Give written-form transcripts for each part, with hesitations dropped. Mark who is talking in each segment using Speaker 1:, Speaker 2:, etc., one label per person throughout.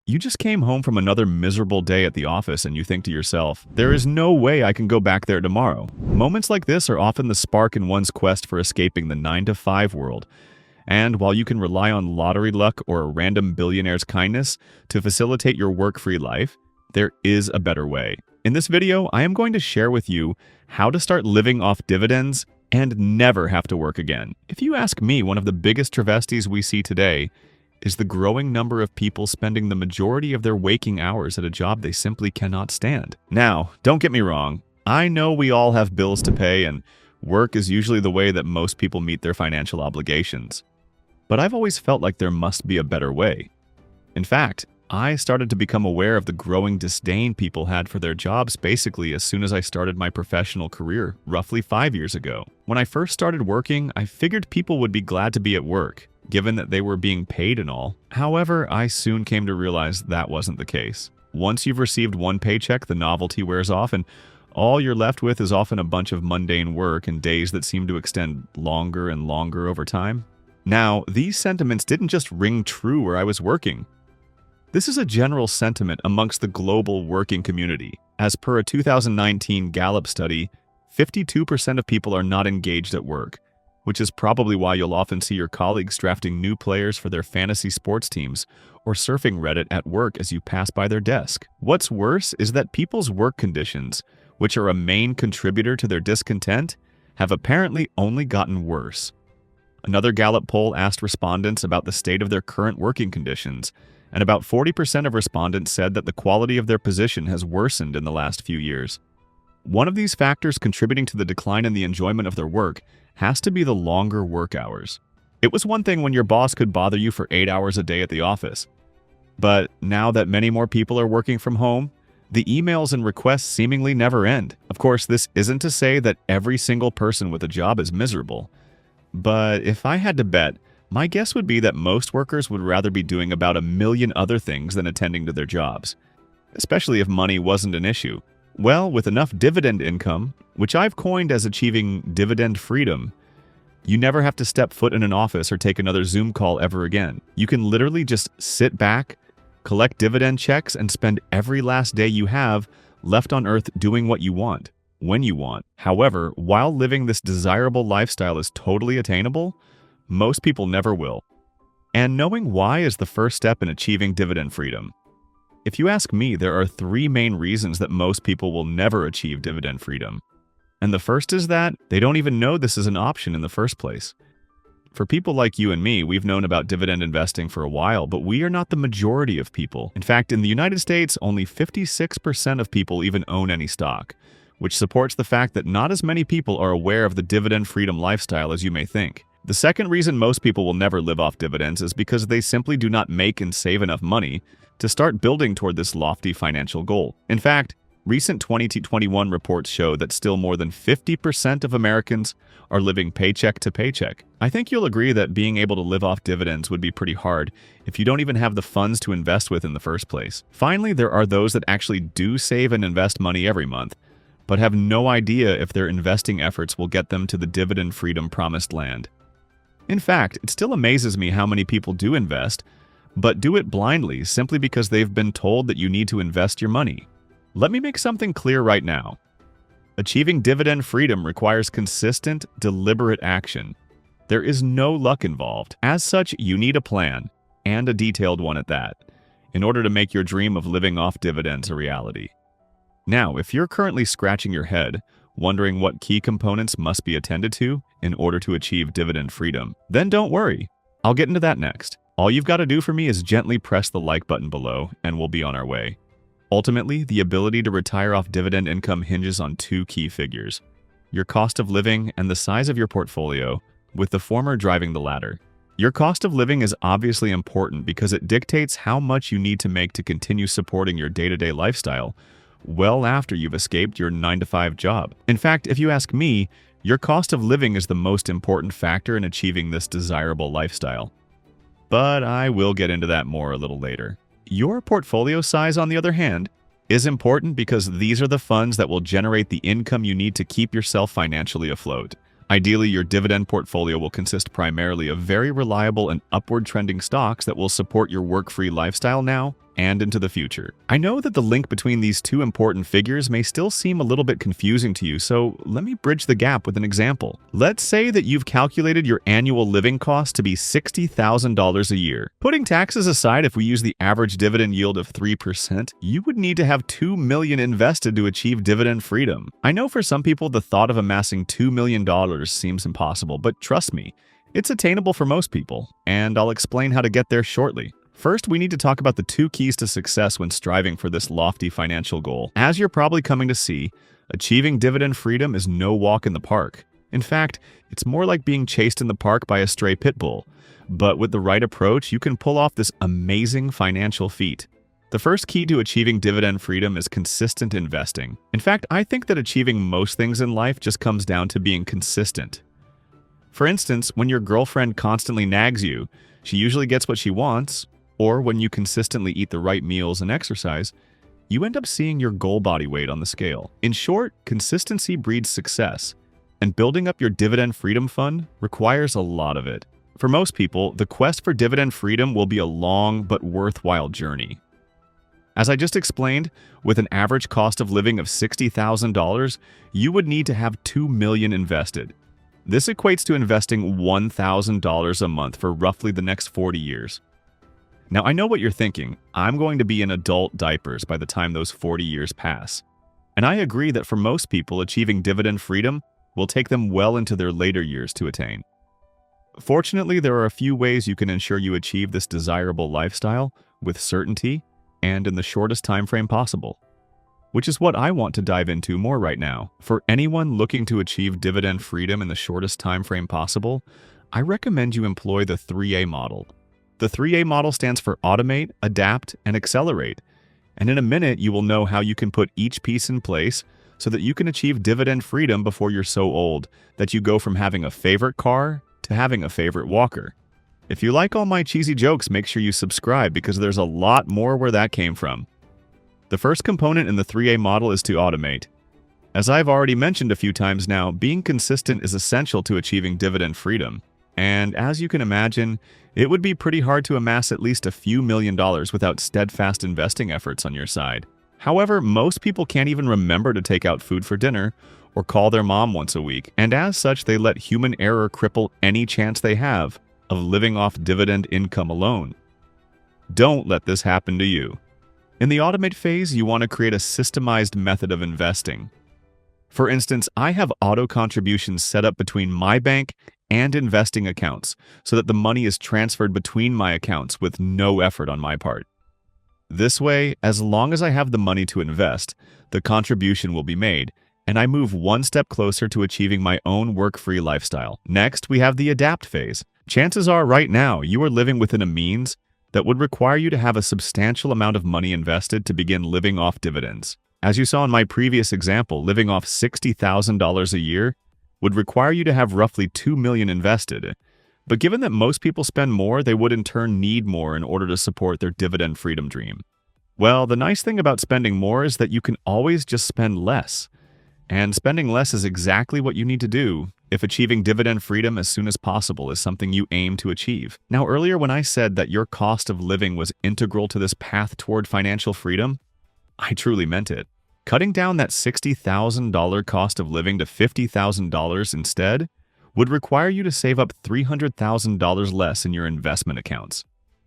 Speaker 1: You just came home from another miserable day at the office and you think to yourself, there is no way I can go back there tomorrow. Moments like this are often the spark in one's quest for escaping the 9-to-5 world. And while you can rely on lottery luck or a random billionaire's kindness to facilitate your work-free life, there is a better way. In this video, I am going to share with you how to start living off dividends and never have to work again. If you ask me, one of the biggest travesties we see today is the growing number of people spending the majority of their waking hours at a job they simply cannot stand. Now, don't get me wrong, I know we all have bills to pay and work is usually the way that most people meet their financial obligations. But I've always felt like there must be a better way. In fact, I started to become aware of the growing disdain people had for their jobs basically as soon as I started my professional career, roughly 5 years ago. When I first started working, I figured people would be glad to be at work, given that they were being paid and all. However, I soon came to realize that wasn't the case. Once you've received one paycheck, the novelty wears off, and all you're left with is often a bunch of mundane work and days that seem to extend longer and longer over time. Now, these sentiments didn't just ring true where I was working. This is a general sentiment amongst the global working community. As per a 2019 Gallup study, 52% of people are not engaged at work, which is probably why you'll often see your colleagues drafting new players for their fantasy sports teams or surfing Reddit at work as you pass by their desk. What's worse is that people's work conditions, which are a main contributor to their discontent, have apparently only gotten worse. Another Gallup poll asked respondents about the state of their current working conditions, and about 40% of respondents said that the quality of their position has worsened in the last few years. One of these factors contributing to the decline in the enjoyment of their work has to be the longer work hours. It was one thing when your boss could bother you for 8 hours a day at the office. But now that many more people are working from home, the emails and requests seemingly never end. Of course, this isn't to say that every single person with a job is miserable. But if I had to bet, my guess would be that most workers would rather be doing about 1 million other things than attending to their jobs, especially if money wasn't an issue. Well, with enough dividend income, which I've coined as achieving dividend freedom, you never have to step foot in an office or take another Zoom call ever again. You can literally just sit back, collect dividend checks, and spend every last day you have left on Earth doing what you want, when you want. However, while living this desirable lifestyle is totally attainable, most people never will. And knowing why is the first step in achieving dividend freedom. If you ask me, there are 3 main reasons that most people will never achieve dividend freedom. And the first is that they don't even know this is an option in the first place. For people like you and me, we've known about dividend investing for a while, but we are not the majority of people. In fact, in the United States, only 56% of people even own any stock, which supports the fact that not as many people are aware of the dividend freedom lifestyle as you may think. The second reason most people will never live off dividends is because they simply do not make and save enough money to start building toward this lofty financial goal. In fact, recent 2021 reports show that still more than 50% of Americans are living paycheck to paycheck. I think you'll agree that being able to live off dividends would be pretty hard if you don't even have the funds to invest with in the first place. Finally, there are those that actually do save and invest money every month, but have no idea if their investing efforts will get them to the dividend freedom promised land. In fact, it still amazes me how many people do invest, but do it blindly simply because they've been told that you need to invest your money. Let me make something clear right now. Achieving dividend freedom requires consistent, deliberate action. There is no luck involved. As such, you need a plan, and a detailed one at that, in order to make your dream of living off dividends a reality. Now, if you're currently scratching your head, wondering what key components must be attended to in order to achieve dividend freedom, then don't worry. I'll get into that next. All you've got to do for me is gently press the like button below, and we'll be on our way. Ultimately, the ability to retire off dividend income hinges on 2 key figures: your cost of living and the size of your portfolio, with the former driving the latter. Your cost of living is obviously important because it dictates how much you need to make to continue supporting your day-to-day lifestyle well after you've escaped your 9-to-5 job. In fact, if you ask me, your cost of living is the most important factor in achieving this desirable lifestyle. But I will get into that more a little later. Your portfolio size, on the other hand, is important because these are the funds that will generate the income you need to keep yourself financially afloat. Ideally, your dividend portfolio will consist primarily of very reliable and upward trending stocks that will support your work-free lifestyle now and into the future. I know that the link between these two important figures may still seem a little bit confusing to you, so let me bridge the gap with an example. Let's say that you've calculated your annual living cost to be $60,000 a year. Putting taxes aside, if we use the average dividend yield of 3%, you would need to have $2 million invested to achieve dividend freedom. I know for some people the thought of amassing $2 million seems impossible, but trust me, it's attainable for most people, and I'll explain how to get there shortly. First, we need to talk about the two keys to success when striving for this lofty financial goal. As you're probably coming to see, achieving dividend freedom is no walk in the park. In fact, it's more like being chased in the park by a stray pit bull. But with the right approach, you can pull off this amazing financial feat. The first key to achieving dividend freedom is consistent investing. In fact, I think that achieving most things in life just comes down to being consistent. For instance, when your girlfriend constantly nags you, she usually gets what she wants, or when you consistently eat the right meals and exercise, you end up seeing your goal body weight on the scale. In short, consistency breeds success, and building up your dividend freedom fund requires a lot of it. For most people, the quest for dividend freedom will be a long but worthwhile journey. As I just explained, with an average cost of living of $60,000, you would need to have $2 million invested. This equates to investing $1,000 a month for roughly the next 40 years. Now, I know what you're thinking. I'm going to be in adult diapers by the time those 40 years pass. And I agree that for most people, achieving dividend freedom will take them well into their later years to attain. Fortunately, there are a few ways you can ensure you achieve this desirable lifestyle with certainty and in the shortest time frame possible, which is what I want to dive into more right now. For anyone looking to achieve dividend freedom in the shortest time frame possible, I recommend you employ the 3A model. The 3A model stands for automate, adapt, and accelerate. And in a minute, you will know how you can put each piece in place so that you can achieve dividend freedom before you're so old that you go from having a favorite car to having a favorite walker. If you like all my cheesy jokes, make sure you subscribe because there's a lot more where that came from. The first component in the 3A model is to automate. As I've already mentioned a few times now, being consistent is essential to achieving dividend freedom. And as you can imagine, it would be pretty hard to amass at least a few $1 million without steadfast investing efforts on your side. However, most people can't even remember to take out food for dinner or call their mom once a week, and as such, they let human error cripple any chance they have of living off dividend income alone. Don't let this happen to you. In the automate phase, you want to create a systemized method of investing. For instance, I have auto contributions set up between my bank and investing accounts so that the money is transferred between my accounts with no effort on my part. This way, as long as I have the money to invest, the contribution will be made, and I move one step closer to achieving my own work-free lifestyle. Next, we have the adapt phase. Chances are right now you are living within a means that would require you to have a substantial amount of money invested to begin living off dividends. As you saw in my previous example, living off $60,000 a year would require you to have roughly $2 million invested. But given that most people spend more, they would in turn need more in order to support their dividend freedom dream. Well, the nice thing about spending more is that you can always just spend less. And spending less is exactly what you need to do if achieving dividend freedom as soon as possible is something you aim to achieve. Now, earlier when I said that your cost of living was integral to this path toward financial freedom, I truly meant it. Cutting down that $60,000 cost of living to $50,000 instead would require you to save up $300,000 less in your investment accounts,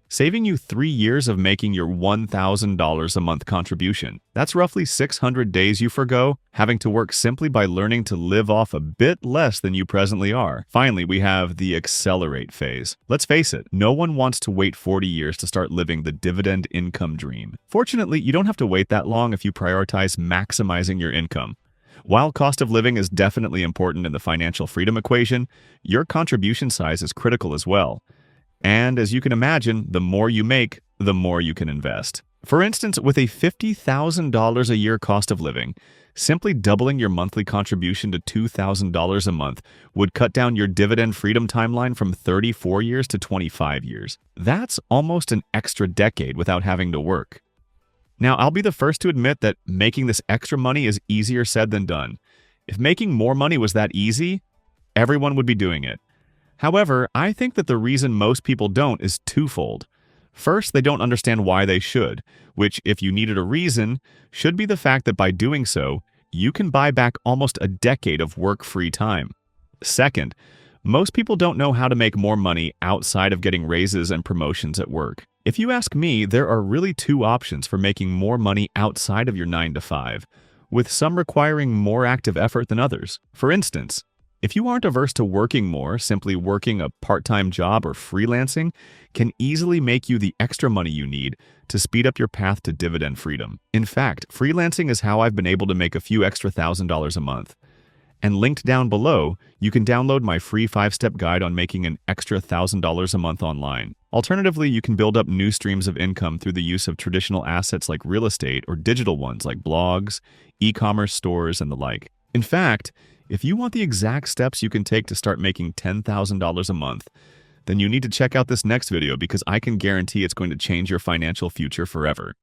Speaker 1: saving you 3 years of making your $1,000 a month contribution. That's roughly 600 days you forgo having to work simply by learning to live off a bit less than you presently are. Finally, we have the accelerate phase. Let's face it, no one wants to wait 40 years to start living the dividend income dream. Fortunately, you don't have to wait that long if you prioritize maximizing your income. While cost of living is definitely important in the financial freedom equation, your contribution size is critical as well. And as you can imagine, the more you make, the more you can invest. For instance, with a $50,000 a year cost of living, simply doubling your monthly contribution to $2,000 a month would cut down your dividend freedom timeline from 34 years to 25 years. That's almost an extra decade without having to work. Now, I'll be the first to admit that making this extra money is easier said than done. If making more money was that easy, everyone would be doing it. However, I think that the reason most people don't is twofold. First, they don't understand why they should, which, if you needed a reason, should be the fact that by doing so, you can buy back almost a decade of work-free time. Second, most people don't know how to make more money outside of getting raises and promotions at work. If you ask me, there are really two options for making more money outside of your 9 to 5, with some requiring more active effort than others. For instance, if you aren't averse to working more, simply working a part-time job or freelancing can easily make you the extra money you need to speed up your path to dividend freedom. In fact, freelancing is how I've been able to make a few extra $1,000s a month. And linked down below, you can download my free 5-step guide on making an extra $1,000 a month online. Alternatively, you can build up new streams of income through the use of traditional assets like real estate or digital ones like blogs, e-commerce stores, and the like. In fact, if you want the exact steps you can take to start making $10,000 a month, then you need to check out this next video because I can guarantee it's going to change your financial future forever.